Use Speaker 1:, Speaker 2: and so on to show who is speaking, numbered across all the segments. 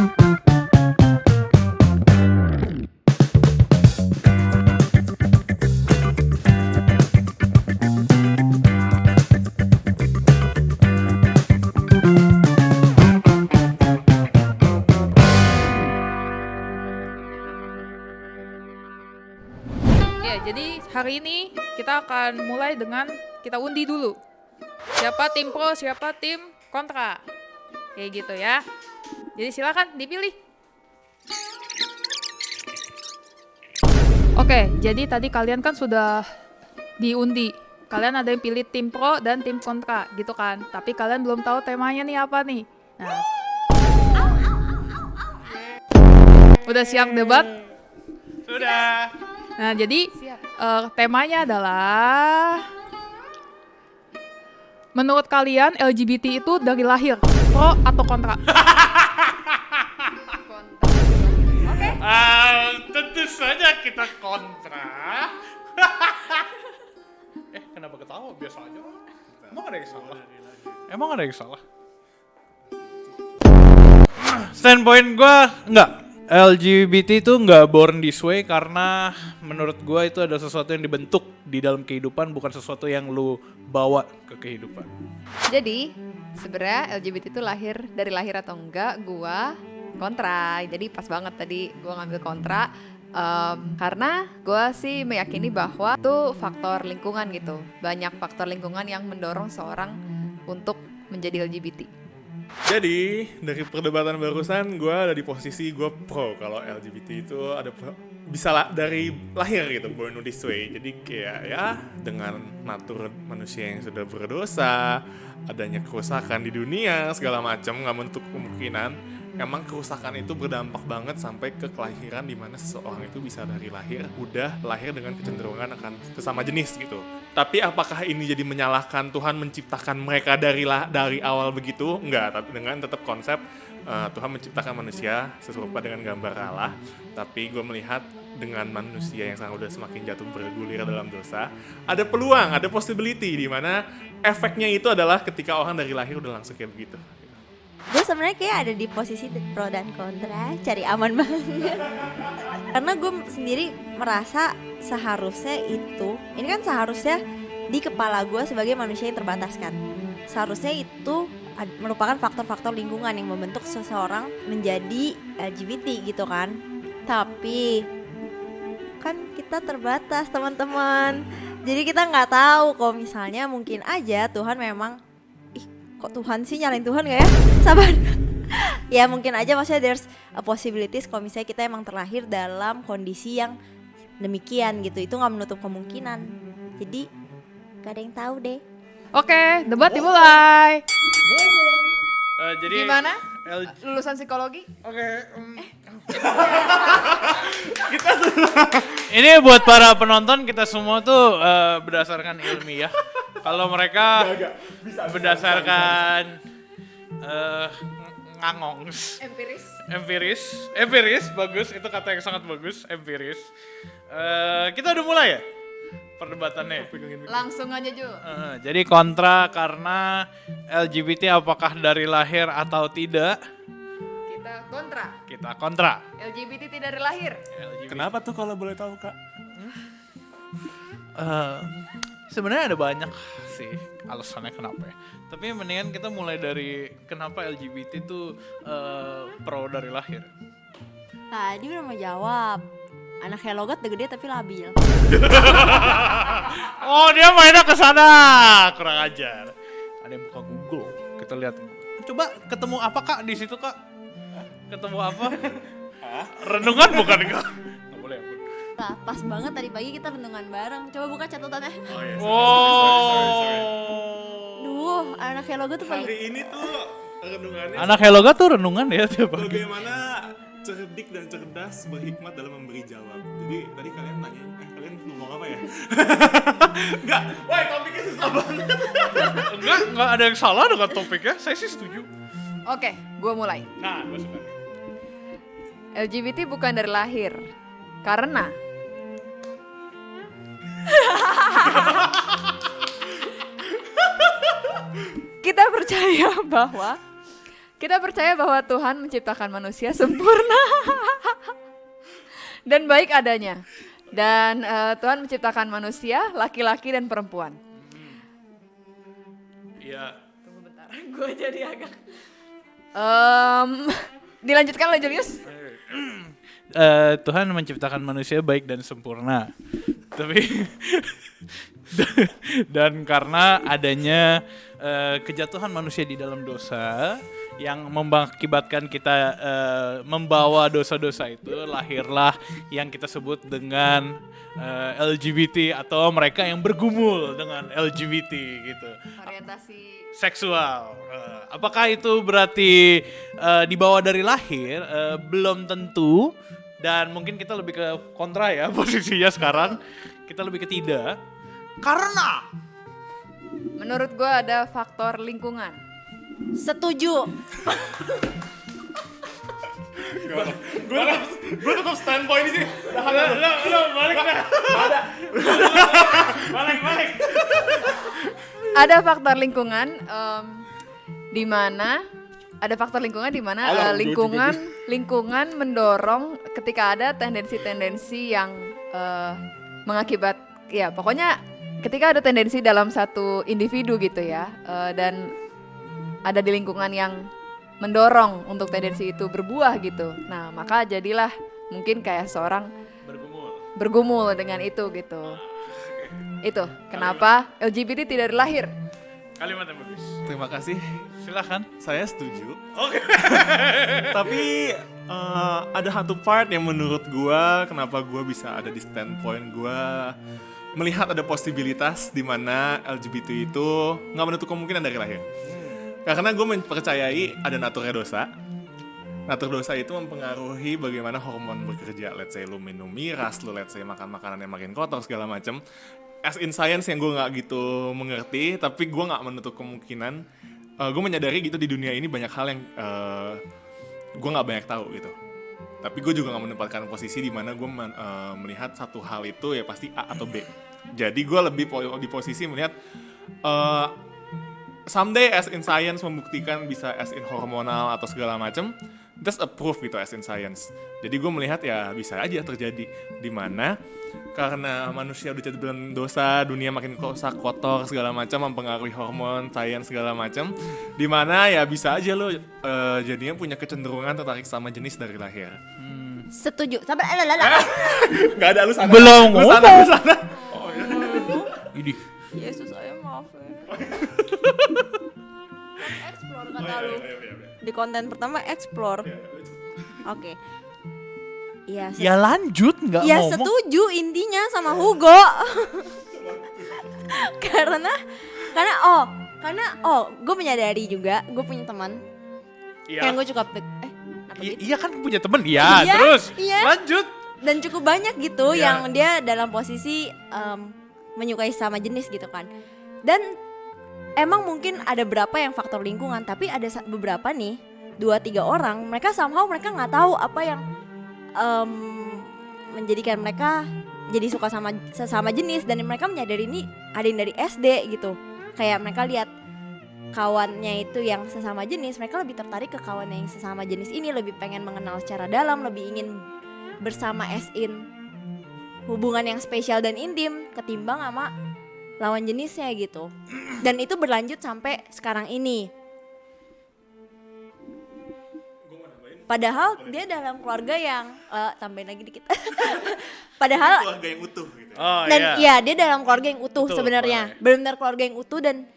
Speaker 1: Ya, jadi hari ini kita akan mulai dengan kita undi dulu. Siapa tim pro, siapa tim kontra. Kayak gitu ya. Jadi silakan dipilih. Oke, jadi tadi kalian kan sudah diundi. Kalian ada yang pilih tim pro dan tim kontra gitu kan. Tapi kalian belum tahu temanya nih apa nih. Nah, udah siap debat?
Speaker 2: Sudah.
Speaker 1: Nah, jadi temanya adalah menurut kalian LGBT itu dari lahir pro atau kontra? Oke.
Speaker 2: Tentu saja kita kontra. Kenapa ketawa? Biasa aja. Emang ada yang salah? Emang ada yang salah? Standpoint gue enggak. LGBT itu nggak born this way karena menurut gue itu ada sesuatu yang dibentuk di dalam kehidupan, bukan sesuatu yang lu bawa ke kehidupan.
Speaker 3: Jadi sebenarnya LGBT itu lahir dari lahir atau enggak, gua kontra. Jadi pas banget tadi gua ngambil kontra karena gua sih meyakini bahwa itu faktor lingkungan gitu. Banyak faktor lingkungan yang mendorong seorang untuk menjadi LGBT.
Speaker 4: Jadi dari perdebatan barusan gue ada di posisi gue pro kalau LGBT itu ada bisa dari lahir gitu, born this way. Jadi kayak ya dengan natur manusia yang sudah berdosa, adanya kerusakan di dunia segala macam, nggak menutup kemungkinan emang kerusakan itu berdampak banget sampai ke kelahiran, di mana seseorang itu bisa dari lahir udah lahir dengan kecenderungan akan sesama jenis gitu. Tapi apakah ini jadi menyalahkan Tuhan menciptakan mereka dari awal begitu? Enggak, tapi dengan tetap konsep Tuhan menciptakan manusia serupa dengan gambar Allah. Tapi gue melihat dengan manusia yang sekarang udah semakin jatuh bergulir dalam dosa, ada peluang, ada possibility di mana efeknya itu adalah ketika orang dari lahir udah langsung kayak begitu.
Speaker 5: Gue sebenarnya kayak ada di posisi pro dan kontra, cari aman banget. Karena gue sendiri merasa seharusnya itu, ini kan seharusnya di kepala gue sebagai manusia yang terbatas kan. Seharusnya itu merupakan faktor-faktor lingkungan yang membentuk seseorang menjadi LGBT gitu kan. Tapi kan kita terbatas teman-teman. Jadi kita nggak tahu kalau misalnya mungkin aja Tuhan memang kok Tuhan sih, nyalain Tuhan gak ya? Sabar. Ya mungkin aja maksudnya there's a possibilities kalau misalnya kita emang terlahir dalam kondisi yang demikian gitu. Itu gak menutup kemungkinan. Jadi gak ada yang tahu deh.
Speaker 1: Oke, debat dimulai.
Speaker 2: Jadi
Speaker 1: Gimana? Lulusan psikologi?
Speaker 2: Oke. Ini buat para penonton, kita semua tuh berdasarkan ilmiah. Kalau mereka berdasarkan ngangongs. Empiris, bagus. Itu kata yang sangat bagus, empiris. Kita udah mulai ya perdebatannya.
Speaker 1: Langsung aja Ju.
Speaker 2: Jadi kontra karena LGBT apakah dari lahir atau tidak?
Speaker 1: Kita kontra.
Speaker 2: Kita kontra.
Speaker 1: LGBT tidak dari lahir.
Speaker 4: Kenapa tuh kalau boleh tahu Kak?
Speaker 2: Sebenarnya ada banyak sih alasannya kenapa ya. Tapi mendingan kita mulai dari kenapa LGBT itu pro dari lahir.
Speaker 5: Tadi udah mau jawab. Anaknya logat udah gede tapi labil.
Speaker 2: Oh, dia mainnya ke sana. Kurang ajar. Ada yang buka Google. Kita lihat. Coba ketemu apa Kak di situ Kak? Ketemu apa? Renungan bukan Kak? Nggak boleh ampun.
Speaker 5: Nah, pas banget tadi pagi kita renungan bareng. Coba buka catatannya.
Speaker 4: Oh iya.
Speaker 2: Sorry.
Speaker 5: Duh, anaknya logat tuh paling
Speaker 4: Hari ini tuh renungannya
Speaker 2: Anak Helloga tuh renungan ya tiap pagi.
Speaker 4: bagaimana cerdik dan cerdas berhikmat dalam memberi jawab. Jadi tadi kalian nanya, kalian ngomong apa ya? Enggak, wah topiknya susah banget.
Speaker 2: Enggak ada yang salah dengan topiknya. Saya sih setuju.
Speaker 1: Oke, gue mulai.
Speaker 2: Nah, gue suka.
Speaker 3: LGBT bukan dari lahir karena kita percaya bahwa Kita percaya bahwa Tuhan menciptakan manusia sempurna dan baik adanya. Dan Tuhan menciptakan manusia laki-laki dan perempuan.
Speaker 2: Iya.
Speaker 3: Tunggu bentar, gue jadi agak... dilanjutkan oleh Julius.
Speaker 2: Tuhan menciptakan manusia baik dan sempurna. Tapi dan karena adanya kejatuhan manusia di dalam dosa yang mengakibatkan kita membawa dosa-dosa itu, lahirlah yang kita sebut dengan LGBT atau mereka yang bergumul dengan LGBT gitu.
Speaker 3: Orientasi
Speaker 2: Seksual. Apakah itu berarti dibawa dari lahir? Belum tentu. Dan mungkin kita lebih ke kontra ya posisinya sekarang. Kita lebih ke tidak. Karena
Speaker 3: menurut gue ada faktor lingkungan.
Speaker 5: Setuju.
Speaker 4: Gue tetap standpoint di sini.
Speaker 2: lo balik dah. Balik.
Speaker 3: Ada faktor lingkungan di mana lingkungan mendorong ketika ada tendensi-tendensi yang mengakibat ya pokoknya ketika ada tendensi dalam satu individu gitu ya dan ada di lingkungan yang mendorong untuk tendensi itu berbuah gitu. Nah, maka jadilah mungkin kayak seorang bergumul dengan itu gitu. Itu kenapa LGBT tidak lahir.
Speaker 2: Kalimat yang bagus.
Speaker 4: Terima kasih.
Speaker 2: Silakan.
Speaker 4: Saya setuju.
Speaker 2: Oke.
Speaker 4: Tapi ada satu part yang menurut gua kenapa gua bisa ada di standpoint gua melihat ada posibilitas di mana LGBT itu nggak menutup kemungkinan dari lahir. Karena gue mempercayai ada naturnya dosa. Natur dosa itu mempengaruhi bagaimana hormon bekerja. Let's say lu minum miras, lu let's say makan makanan yang makin kotor segala macam. As in science yang gue nggak gitu mengerti, tapi gue nggak menutup kemungkinan. Gue menyadari gitu di dunia ini banyak hal yang gue nggak banyak tahu gitu. Tapi gue juga nggak menempatkan posisi di mana gue melihat satu hal itu ya pasti A atau B. Jadi gue lebih di posisi melihat someday as in science membuktikan bisa as in hormonal atau segala macam, that's a proof gitu as in science. Jadi gue melihat ya bisa aja terjadi di mana karena manusia udah jatuh dalam dosa, dunia makin kotor segala macam mempengaruhi hormon, science segala macam, di mana ya bisa aja lo jadinya punya kecenderungan tertarik sama jenis dari lahir.
Speaker 5: Setuju. Sabar,
Speaker 4: Gak ada lu sana.
Speaker 2: Belum
Speaker 4: Lu sana.
Speaker 2: Ini.
Speaker 5: Yesus saya maaf ya. Explore kata lu. Di konten pertama explore. Oke. Iya.
Speaker 2: Ya lanjut nggak
Speaker 5: Ya
Speaker 2: ngomong.
Speaker 5: setuju intinya sama Hugo. karena gue menyadari juga gue punya teman
Speaker 2: Iya.
Speaker 5: yang gue cukup
Speaker 2: Iya kan punya temen ya.
Speaker 5: Iya,
Speaker 2: Terus
Speaker 5: iya.
Speaker 2: lanjut.
Speaker 5: dan cukup banyak gitu
Speaker 2: Iya.
Speaker 5: yang dia dalam posisi menyukai sama jenis gitu kan. Dan emang mungkin ada berapa yang faktor lingkungan, tapi ada beberapa nih 2-3 orang mereka nggak tahu apa yang menjadikan mereka jadi suka sama sesama jenis, dan mereka menyadari ini ada yang dari SD gitu. Kayak mereka lihat kawannya itu yang sesama jenis, mereka lebih tertarik ke kawannya yang sesama jenis ini, lebih pengen mengenal secara dalam, lebih ingin bersama as in hubungan yang spesial dan intim ketimbang sama lawan jenisnya gitu. Dan itu berlanjut sampai sekarang ini. Padahal dia dalam keluarga yang tambahin lagi dikit. Padahal
Speaker 4: Keluarga yang utuh gitu.
Speaker 2: Oh
Speaker 5: dan
Speaker 2: iya.
Speaker 5: iya dia dalam keluarga yang utuh
Speaker 4: Betul,
Speaker 5: sebenarnya.
Speaker 4: right.
Speaker 5: Benar-benar keluarga yang utuh dan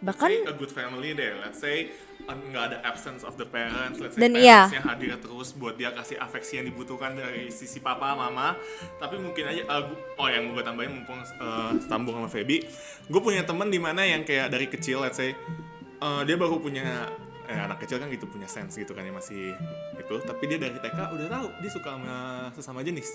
Speaker 5: bahkan
Speaker 4: Say a good family deh, let's say nggak ada absence of the parents, let's say
Speaker 5: Dan iya.
Speaker 4: parentsnya hadir terus buat dia kasih afeksi yang dibutuhkan dari sisi papa, mama. Tapi mungkin aja, yang gue tambahin mumpung sambung sama Feby, gue punya temen di mana yang kayak dari kecil, let's say dia baru punya anak kecil kan gitu punya sense gitu kan ya masih itu, tapi dia dari TK udah tahu dia suka sama sesama jenis.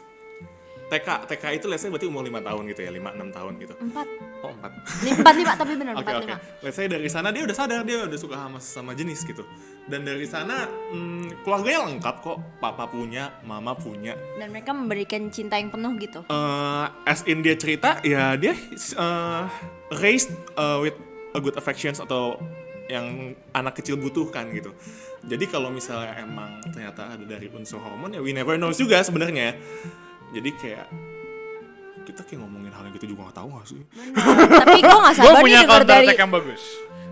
Speaker 4: TK itu let's say berarti umur 5 tahun gitu ya, 5-6 tahun gitu.
Speaker 5: 4
Speaker 4: Oh 4.
Speaker 5: 4 tapi benar
Speaker 4: Oke.
Speaker 5: 4 5.
Speaker 4: Let's say dari sana dia udah sadar dia udah suka sama jenis gitu. Dan dari sana keluarganya lengkap kok. Papa punya, mama punya.
Speaker 5: Dan mereka memberikan cinta yang penuh gitu.
Speaker 4: As in dia cerita ya dia raised with a good affections atau yang anak kecil butuhkan gitu. Jadi kalau misalnya emang ternyata ada dari unsur hormon, ya we never knows juga sebenarnya. Jadi kayak kita kayak ngomongin hal yang gitu juga nggak tahu nggak sih?
Speaker 5: Tapi gue nggak
Speaker 2: Gue
Speaker 5: sabar
Speaker 2: punya
Speaker 5: nih denger
Speaker 2: counter
Speaker 5: dari
Speaker 2: attack yang bagus.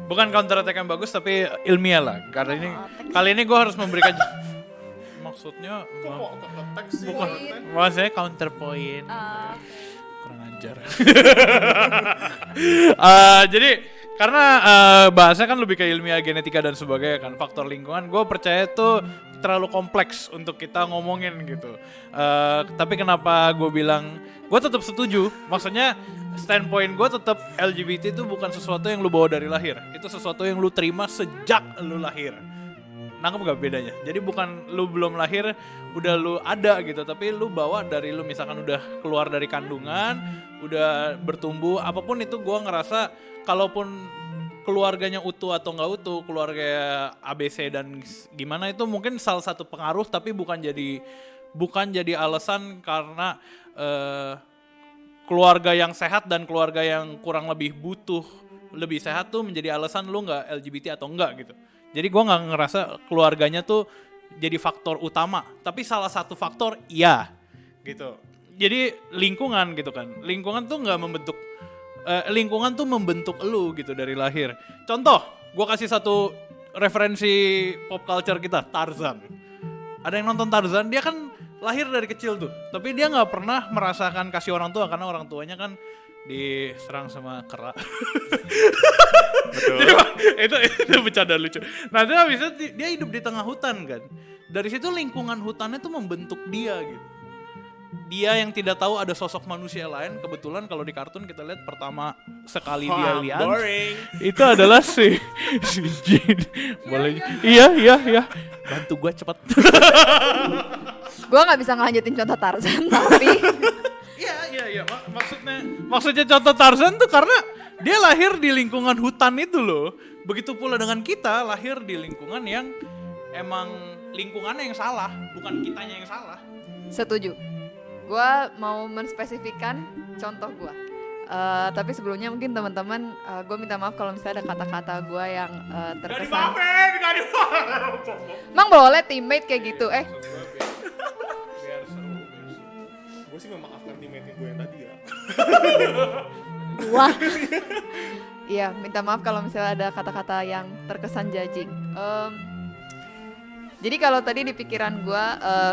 Speaker 2: Bukan counter attack yang bagus tapi ilmiah lah. Karena ini kali ini gue harus memberikan maksudnya bukan maksudnya counterpoint. Kurang ajar. Jadi karena bahasanya kan lebih ke ilmiah genetika dan sebagainya kan, faktor lingkungan, gue percaya itu terlalu kompleks untuk kita ngomongin gitu. Tapi kenapa gue bilang gue tetap setuju, maksudnya standpoint gue tetap LGBT itu bukan sesuatu yang lu bawa dari lahir, itu sesuatu yang lu terima sejak lu lahir. Nangkep gak bedanya? Jadi bukan lu belum lahir udah lu ada gitu, tapi lu bawa dari lu misalkan udah keluar dari kandungan, udah bertumbuh, apapun itu gue ngerasa kalaupun keluarganya utuh atau nggak utuh, keluarga ABC dan gimana itu mungkin salah satu pengaruh, tapi bukan jadi alasan karena keluarga yang sehat dan keluarga yang kurang lebih butuh lebih sehat tuh menjadi alasan lu nggak LGBT atau enggak gitu. Jadi gue nggak ngerasa keluarganya tuh jadi faktor utama, tapi salah satu faktor iya gitu. Jadi lingkungan gitu kan, lingkungan tuh nggak membentuk, lingkungan tuh membentuk elu gitu dari lahir. Contoh, gue kasih satu referensi pop culture kita, Tarzan. Ada yang nonton Tarzan, dia kan lahir dari kecil tuh, tapi dia nggak pernah merasakan kasih orang tua karena orang tuanya kan diserang sama kera.
Speaker 4: Betul.
Speaker 2: Jadi, itu bercanda lucu. Nah itu habis itu dia hidup di tengah hutan kan. Dari situ lingkungan hutannya tuh membentuk dia gitu. Dia yang tidak tahu ada sosok manusia lain. Kebetulan kalau di kartun kita lihat pertama sekali dia lihat itu adalah si Jin. Boleh? Iya. Bantu gue cepat.
Speaker 3: Gue nggak bisa ngelanjutin contoh Tarzan, tapi
Speaker 2: Iya. Maksudnya contoh Tarzan tuh karena dia lahir di lingkungan hutan itu loh. Begitu pula dengan kita lahir di lingkungan yang emang lingkungannya yang salah, bukan kitanya yang salah.
Speaker 3: setuju. Gue mau menspesifikkan contoh gue. Tapi sebelumnya mungkin teman-teman, gue minta maaf kalau misalnya ada kata-kata gue yang terkesan.
Speaker 2: Gak dimaafin.
Speaker 3: Emang boleh teammate kayak gitu?
Speaker 2: Biar seru.
Speaker 4: Gue sih memaafkan teammate gue yang tadi ya.
Speaker 5: wah
Speaker 3: Iya, minta maaf kalau misalnya ada kata-kata yang terkesan judging. Jadi kalau tadi di pikiran gue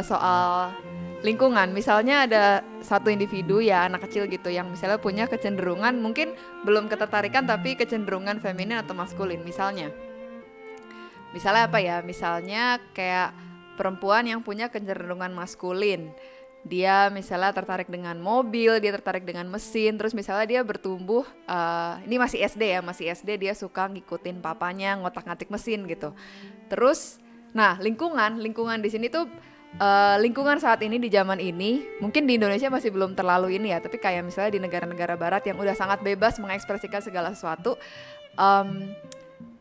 Speaker 3: soal lingkungan, misalnya ada satu individu ya anak kecil gitu yang misalnya punya kecenderungan, mungkin belum ketertarikan tapi kecenderungan feminin atau maskulin. Misalnya apa ya? Misalnya kayak perempuan yang punya kecenderungan maskulin. Dia misalnya tertarik dengan mobil, dia tertarik dengan mesin, terus misalnya dia bertumbuh, ini masih SD dia suka ngikutin papanya ngotak-ngatik mesin gitu. Terus, nah lingkungan di sini tuh, lingkungan saat ini di zaman ini, mungkin di Indonesia masih belum terlalu ini ya, tapi kayak misalnya di negara-negara barat yang udah sangat bebas mengekspresikan segala sesuatu,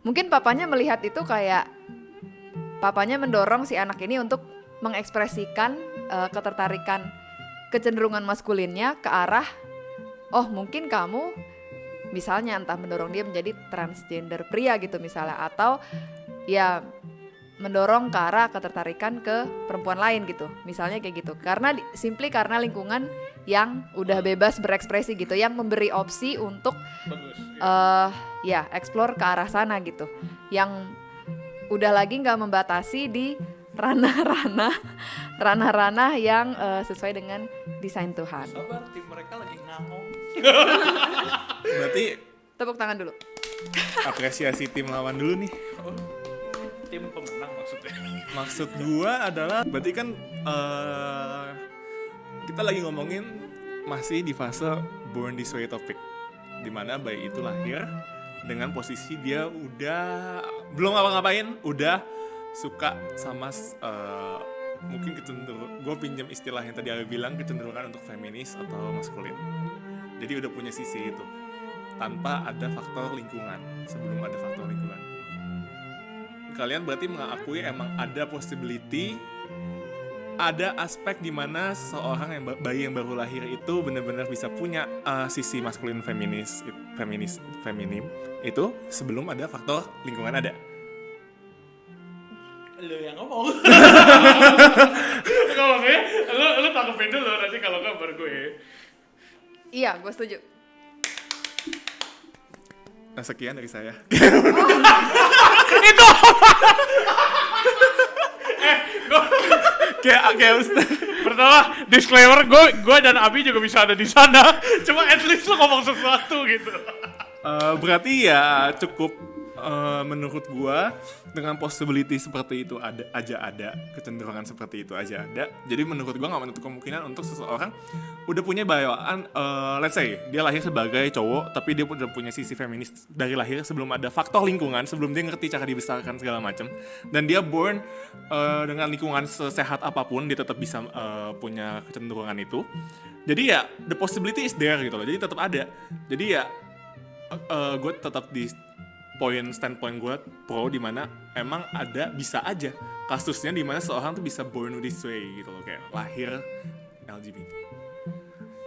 Speaker 3: mungkin papanya melihat itu kayak, papanya mendorong si anak ini untuk mengekspresikan ketertarikan kecenderungan maskulinnya ke arah mungkin kamu misalnya entah mendorong dia menjadi transgender pria gitu misalnya, atau ya mendorong ke arah ketertarikan ke perempuan lain gitu misalnya kayak gitu, karena simply karena lingkungan yang udah bebas berekspresi gitu, yang memberi opsi untuk
Speaker 2: Bagus.
Speaker 3: explore ke arah sana gitu, yang udah lagi nggak membatasi di ranah-ranah yang sesuai dengan desain Tuhan.
Speaker 2: Sabar, tim mereka lagi ngomong.
Speaker 4: Berarti
Speaker 3: Tepuk tangan dulu.
Speaker 4: apresiasi tim lawan dulu nih.
Speaker 2: Tim pemenang maksudnya.
Speaker 4: Maksud gua adalah berarti kan kita lagi ngomongin masih di fase born this way topic, dimana bayi itu lahir dengan posisi dia udah belum ngapa-ngapain, udah suka sama mungkin kecenderungan, gue pinjam istilah yang tadi Abi bilang, kecenderungan untuk feminis atau maskulin. Jadi udah punya sisi itu tanpa ada faktor lingkungan, sebelum ada faktor lingkungan. Kalian berarti mengakui emang ada possibility ada aspek di mana seseorang yang bayi yang baru lahir itu benar-benar bisa punya sisi maskulin feminim itu sebelum ada faktor lingkungan ada.
Speaker 2: Lu yang ngomong. Kalau gue, lu tanggepin dulu nanti kalau nggak baru gue.
Speaker 3: Iya, gue setuju.
Speaker 4: Nah, sekian dari saya.
Speaker 2: Itu.
Speaker 4: kayak
Speaker 2: Pertama, disclaimer, gue dan Abi juga bisa ada di sana. Cuma at least lu ngomong sesuatu gitu.
Speaker 4: berarti ya cukup menurut gua dengan possibility seperti itu ada kecenderungan seperti itu aja ada. Jadi menurut gua nggak menutup kemungkinan untuk seseorang udah punya bawaan, let's say dia lahir sebagai cowok tapi dia udah punya sisi feminis dari lahir sebelum ada faktor lingkungan, sebelum dia ngerti cara dibesarkan segala macam, dan dia born dengan lingkungan sesehat apapun dia tetap bisa punya kecenderungan itu. Jadi ya the possibility is there gitu loh. Jadi tetap ada. Jadi ya gue tetap di standpoint gue pro, di mana emang ada bisa aja kasusnya di mana seorang tuh bisa born this way gitu loh, kayak lahir LGBT.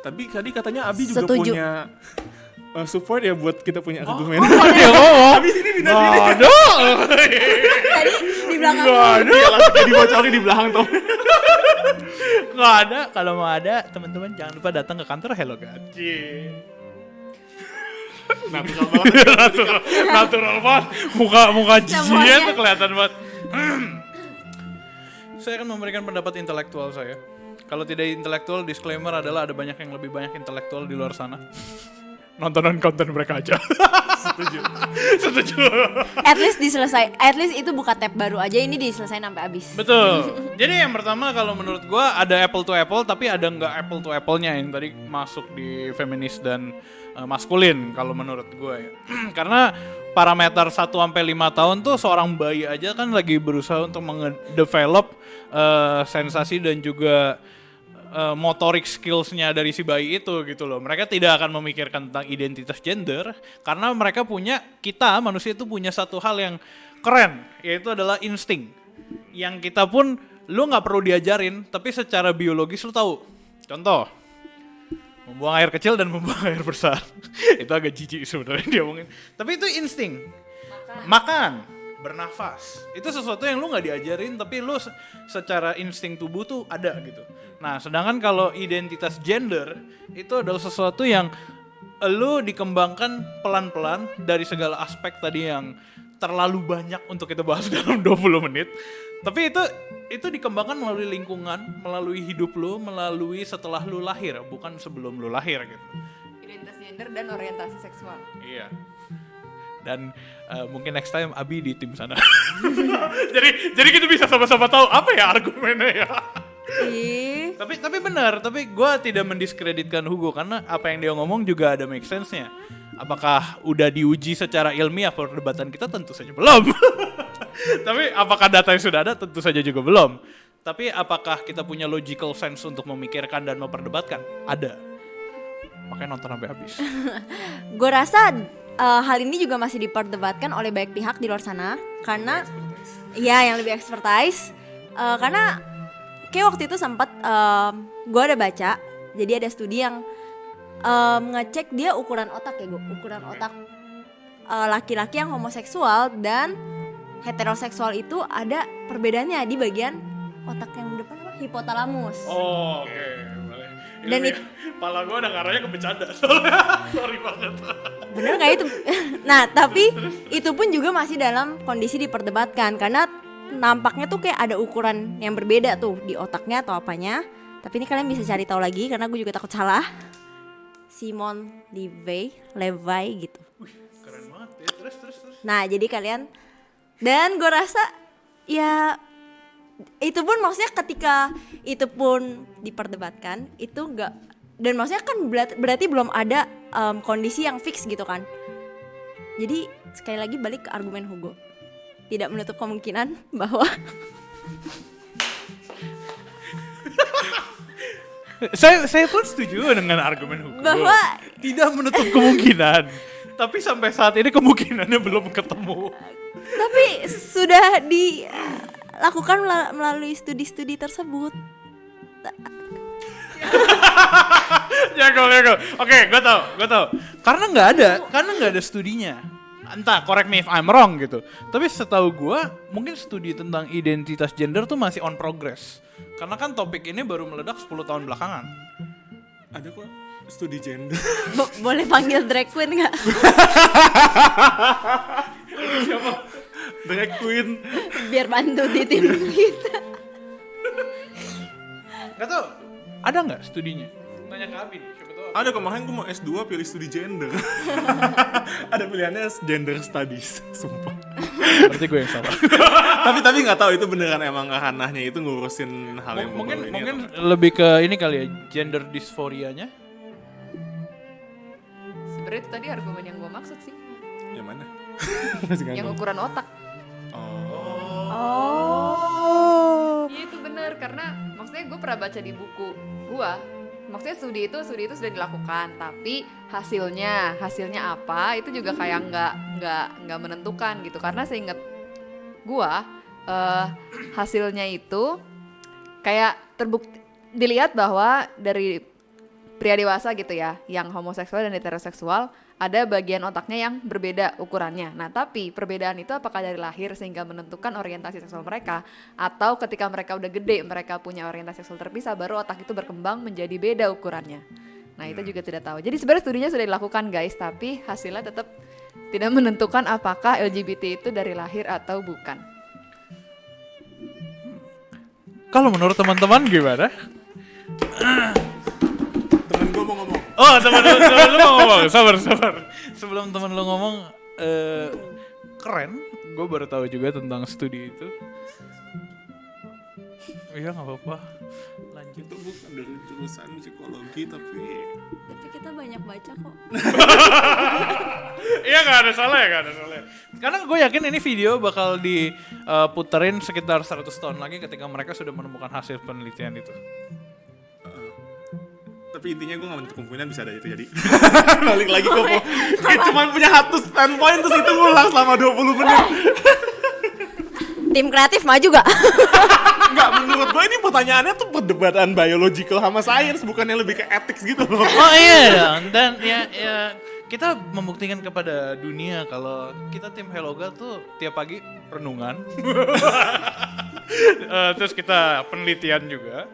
Speaker 4: Tapi tadi katanya Abi juga
Speaker 5: Setuju.
Speaker 4: punya support ya buat kita punya argumen.
Speaker 2: Habis ini pindah sini. Aduh.
Speaker 5: Tadi di belakang
Speaker 4: Dia langsung kayak dibocorin di belakang tuh.
Speaker 2: Nggak ada. Kalau mau ada, teman-teman jangan lupa datang ke kantor Hello God. Natural banget. Muka jijinya tuh kelihatan banget. Saya akan memberikan pendapat intelektual saya. Kalau tidak intelektual, disclaimer adalah ada yang lebih banyak intelektual di luar sana. Nontonan konten mereka aja. Setuju.
Speaker 5: at least itu buka tab baru aja, ini diselesain sampai habis.
Speaker 2: Betul. Jadi yang pertama kalau menurut gua ada apple to apple, tapi ada nggak apple to apple-nya yang tadi masuk di feminis dan maskulin kalau menurut gua ya. Karena parameter 1-5 tahun tuh seorang bayi aja kan lagi berusaha untuk mendevelop sensasi dan juga motorik skills-nya dari si bayi itu gitu loh. Mereka tidak akan memikirkan tentang identitas gender karena mereka kita manusia itu punya satu hal yang keren, yaitu adalah insting. Yang kita pun lu nggak perlu diajarin, tapi secara biologis lu tahu. Contoh, membuang air kecil dan membuang air besar. Itu agak jijik sebenarnya dia ngomongin. Tapi itu insting. Makan, bernafas. Itu sesuatu yang lu nggak diajarin, tapi lu secara insting tubuh tuh ada gitu. Nah, sedangkan kalau identitas gender itu adalah sesuatu yang lu dikembangkan pelan-pelan dari segala aspek tadi yang terlalu banyak untuk kita bahas dalam 20 menit. Tapi itu dikembangkan melalui lingkungan, melalui hidup lu, melalui setelah lu lahir, bukan sebelum lu lahir gitu.
Speaker 3: Identitas gender dan orientasi seksual.
Speaker 2: Iya. Dan mungkin next time Abi di tim sana. jadi kita bisa sama-sama tahu apa ya argumennya ya. Tapi benar, tapi gue tidak mendiskreditkan Hugo karena apa yang dia ngomong juga ada make sense-nya. Apakah udah diuji secara ilmiah perdebatan kita? Tentu saja belum. Tapi apakah data yang sudah ada? Tentu saja juga belum. Tapi apakah kita punya logical sense untuk memikirkan dan memperdebatkan? Ada. Makanya nonton sampai habis.
Speaker 5: Gue rasa hal ini juga masih diperdebatkan oleh banyak pihak di luar sana karena ya yang lebih expertise. Karena kayak waktu itu sempat gue ada baca, jadi ada studi yang ngecek dia ukuran otak ya gue, ukuran otak laki-laki yang homoseksual dan heteroseksual itu ada perbedaannya di bagian otak yang depan apa? Hipotalamus.
Speaker 2: Oh, oke. Boleh.
Speaker 5: Dan
Speaker 2: Pala gue udah ngaranya ke bercanda soalnya. Sorry banget.
Speaker 5: Bener nggak itu? Nah tapi itu pun juga masih dalam kondisi diperdebatkan karena nampaknya tuh kayak ada ukuran yang berbeda tuh di otaknya atau apanya. Tapi ini kalian bisa cari tahu lagi karena gue juga takut salah. Simon Levy gitu.
Speaker 2: Keren banget ya. Terus.
Speaker 5: Nah jadi kalian, dan gue rasa ya itu pun maksudnya ketika itu pun diperdebatkan itu enggak, dan maksudnya kan berarti belum ada kondisi yang fix gitu kan. Jadi sekali lagi balik ke argumen Hugo, tidak menutup kemungkinan bahwa
Speaker 2: saya pun setuju dengan argumen Hugo.
Speaker 5: Bahwa
Speaker 2: tidak menutup kemungkinan. Tapi sampai saat ini kemungkinannya belum ketemu.
Speaker 5: tapi sudah lakukan melalui studi-studi tersebut.
Speaker 2: Jago. Oke, gue tau. Karena nggak ada studinya. Entah, correct me if I'm wrong gitu. Tapi setahu gue, mungkin studi tentang identitas gender tuh masih on progress. Karena kan topik ini baru meledak 10 tahun belakangan.
Speaker 4: Ada kok studi gender.
Speaker 5: Boleh panggil drag queen nggak?
Speaker 4: Drag queen.
Speaker 5: Biar bantu di tim kita.
Speaker 2: Gak tau, ada nggak studinya? Tanya ke Abi nih, siapa tahu.
Speaker 4: Ada, kemarin gue mau S2 pilih studi gender. Ada pilihannya gender studies, sumpah.
Speaker 2: Berarti gue yang salah.
Speaker 4: tapi nggak tahu itu beneran emang ranahnya itu ngurusin hal yang
Speaker 2: mungkin
Speaker 4: baru ini
Speaker 2: mungkin
Speaker 4: atau-
Speaker 2: lebih ke ini kali ya, gender dysphorianya.
Speaker 3: Sebenarnya itu tadi argumen yang gue maksud sih,
Speaker 4: yang mana?
Speaker 3: yang ukuran otak.
Speaker 5: Oh.
Speaker 3: Iya itu bener, karena maksudnya gue pernah baca di buku gue, maksudnya studi itu sudah dilakukan, tapi hasilnya apa itu juga kayak nggak menentukan gitu, karena seingat gue hasilnya itu kayak terbukti dilihat bahwa dari pria dewasa gitu ya, yang homoseksual dan heteroseksual ada bagian otaknya yang berbeda ukurannya. Nah, tapi perbedaan itu apakah dari lahir sehingga menentukan orientasi seksual mereka, atau ketika mereka udah gede mereka punya orientasi seksual terpisah baru otak itu berkembang menjadi beda ukurannya. Nah, itu juga tidak tahu. Jadi sebenarnya studinya sudah dilakukan guys, tapi hasilnya tetap tidak menentukan apakah LGBT itu dari lahir atau bukan.
Speaker 2: Kalau menurut teman-teman gimana?
Speaker 4: Temen gue mau ngomong.
Speaker 2: Oh, teman lu mau ngomong. Sabar. Sebelum teman lu ngomong, keren. Gue baru tahu juga tentang studi itu. Iya, nggak apa-apa. Lanjut.
Speaker 4: Itu bukan dari jurusan psikologi tapi
Speaker 5: Kita banyak baca kok.
Speaker 2: Iya, nggak ada salah. Karena gue yakin ini video bakal diputerin sekitar 100 tahun lagi ketika mereka sudah menemukan hasil penelitian itu.
Speaker 4: tapi intinya gue gak menutup kemungkinan bisa ada itu jadi. Balik lagi ke kayak cuma punya satu standpoint terus itu ngulang selama 20 menit.
Speaker 5: Tim kreatif maju gak?
Speaker 4: Enggak, menurut gue ini pertanyaannya tuh perdebatan biological sama science, bukannya lebih ke ethics gitu loh.
Speaker 2: Oh iya, dan ya kita membuktikan kepada dunia kalau kita tim Helloga tuh tiap pagi renungan. Terus kita penelitian juga.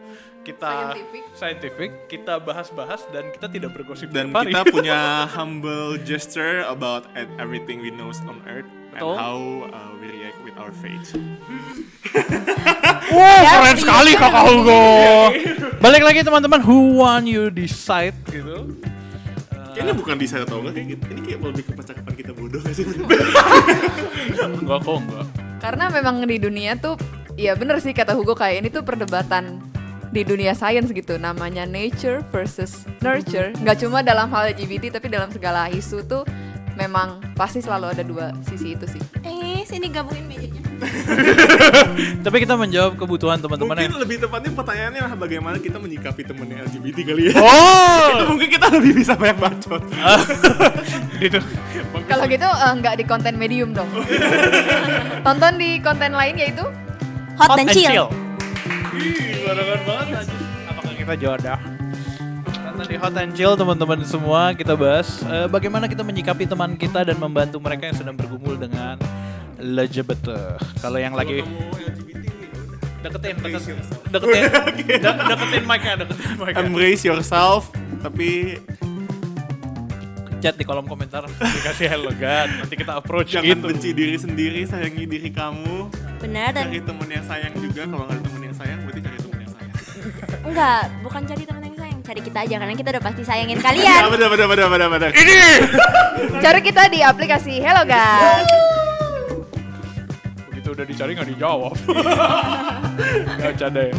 Speaker 2: Kita scientific, kita bahas-bahas dan kita tidak bergosip
Speaker 4: Dan
Speaker 2: tiap hari.
Speaker 4: kita punya humble gesture about everything we know on earth.
Speaker 2: Betul.
Speaker 4: And how we react with our faith.
Speaker 2: Keren sekali kakak Hugo. Balik lagi teman-teman, who want you decide gitu.
Speaker 4: Kayaknya bukan bisa atau enggak kayak gitu. Ini kayak lebih ke percakapan kita bodoh gak sih?
Speaker 2: Enggak kok, enggak.
Speaker 3: Karena memang di dunia tuh, ya bener sih kata Hugo, kayak ini tuh perdebatan di dunia sains gitu, namanya nature versus nurture. Nggak cuma dalam hal LGBT, tapi dalam segala isu tuh memang pasti selalu ada dua sisi itu sih.
Speaker 5: Sini gabungin mejanya.
Speaker 2: Tapi kita menjawab kebutuhan teman-teman
Speaker 4: Mungkin
Speaker 2: yang...
Speaker 4: lebih tepatnya pertanyaannya adalah bagaimana kita menyikapi temennya LGBT kali ya.
Speaker 2: Oh!
Speaker 4: Itu mungkin kita lebih bisa banyak bacot.
Speaker 2: Gitu.
Speaker 3: Kalau gitu nggak di konten medium dong. Tonton di konten lain yaitu
Speaker 5: Hot and chill.
Speaker 2: Ih, barengan banget aja. Apakah kita jodoh? Nonton di Hot and Chill teman-teman semua, kita bahas bagaimana kita menyikapi teman kita dan membantu mereka yang sedang bergumul dengan LGBT. Kalau yang lagi deketin mic-nya.
Speaker 4: Embrace yourself, tapi
Speaker 2: Chat di kolom komentar dikasih Helloga, nanti kita approach
Speaker 4: jangan
Speaker 2: gitu.
Speaker 4: benci diri sendiri, sayangi diri kamu.
Speaker 5: Benar dan
Speaker 4: Cari temen yang sayang juga, kalau nggak ada temen yang sayang berarti cari temen yang sayang.
Speaker 5: enggak, bukan cari teman yang sayang, cari kita aja karena kita udah pasti sayangin kalian.
Speaker 4: Ya, benar.
Speaker 2: Ini
Speaker 3: cari kita di aplikasi Hello Guys.
Speaker 2: begitu udah dicari nggak dijawab. Nggak bercanda ya.